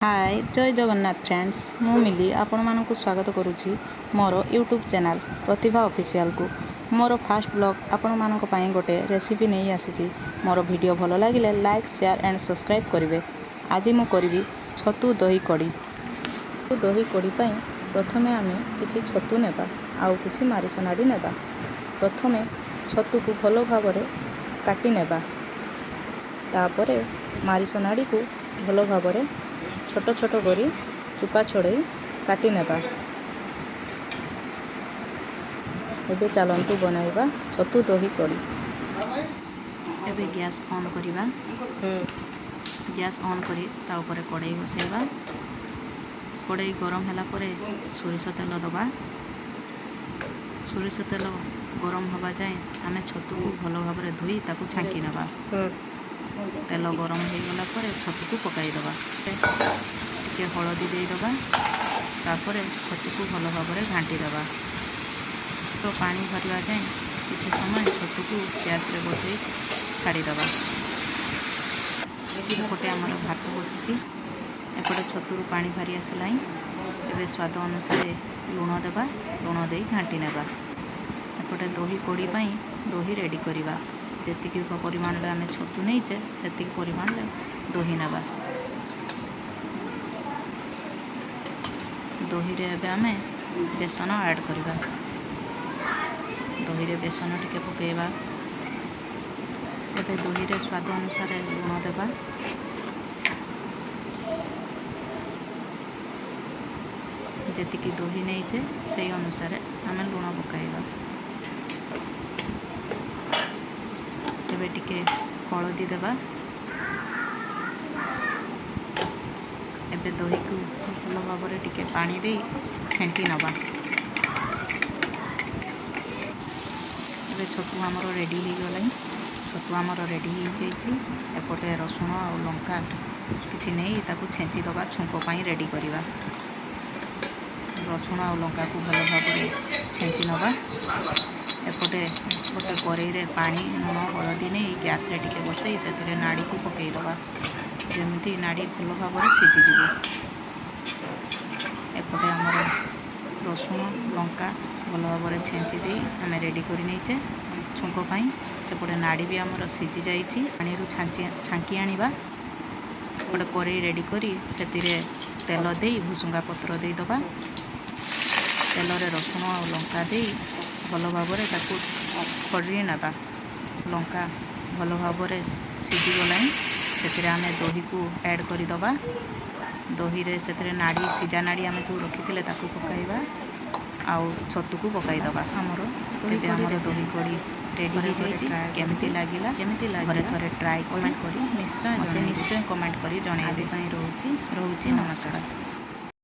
हाय जय जगन्नाथ फ्रेंड्स मु मिली आपण मानक स्वागत करुच्ची मोर यूट्यूब चैनल प्रतिभा ऑफिशियल को मोर फास्ट ब्लॉग आपण मानक पई गोटे रेसिपी नहीं आसी मोर वीडियो भल लगे लाइक शेयर एंड सब्सक्राइब करेंगे। आज मु करी छतु दही कड़ी दही कड़ी पई प्रथमे आमे किछि छतु नेबा आउ किछि मारिसनाडी नेबा। प्रथमे छतु को भल भाव काटी नेबा तापरे मारिसनाडी को भल भाव छोट छोट करी चुपा छड़े काटी नेबा। एबे चलंतु बनाइबा छतु दही कड़ी। एबे गैस ऑन करिबा। गैस ऑन करी ता ऊपर कड़ाई बसाइबा। कड़ाई गरम होला परे सोरिष तेल दबा। सोरिष तेल गरम हवा जाए आमे छतु को भल भाव धोई ताकू छांकी नेबा। तेल गरम हो गला परे छतु को पकाई दबा। टिके हलदी दे दबा। तापरे छतु को भल भाव घांटी दबा। तो पानी भरवा जाए किसी समय छतु को गैस रे बसई छाड़ी दबा। एपटे आमर भात बसी एपटे छतु पानी भारी आसला। एबे स्वाद अनुसार लुण देबा। लुण दे घांटी नेबा। एपटे दही कड़ी पाई दही रेडी करिबा। जेतिकी परिमाण रे आमे छतु नहींचे सेतिकी परिमाण रे दही नेबा। दही रे एबे आमे बेसन ऐड करिबा। दही रे बेसन टिके पकेइबा। एबे दही रे स्वाद अनुसार लुण देबा। जेतिकी दही नहींचे सेई अनुसार आमे लुण पकाइबा। एबे टिके हलदी देबा। एबे दही को भल भाव टिके पानी दे फेंटी नबा। एबे छतु आमर रेडी हो गला। छतु आमर रेडी हो जाइए। एपटे रसुण और लंका किछि नहीं ताकू छेंची दबा। छुंक पाई रेडी करिबा। रसुण और लंका को भल भाव छेंची नबा। एपटे गोटे कड़ाई रे पानी लुण हलदी नहीं गैस रे टिके बसई से नाड़ी को पकई दबा। जमी नाड़ी भल भाव सीझीज। एपटे आमर रसुण लंका भल भाव छेंची दे आम रेडी कर नहींचे छुंक पाई। सेपटे नाड़ी भी आमर सीझी जाइए। पानी छांकी आनिबा। गोटे कड़ाई रेडी करी से तेल दे भुसुंगा पत्र दे दबा। तेल रे रसुण और लंका दे भल भाव खड़ी नेबा। लंका भल भाव सीझी गला। से आम दही को ऐड कर दबा। दही रे से नाड़ी सीझा नाड़ी आम जो रखी ताकू पकाइबा। आउ छतु को पकाई दबा। आमर दही कड़ी रेडी हो जाए। केमिति लागिला घरे थरे ट्राई कमेंट करी निश्चय कमेंट करी जणाइबे। रोची नमस्कार।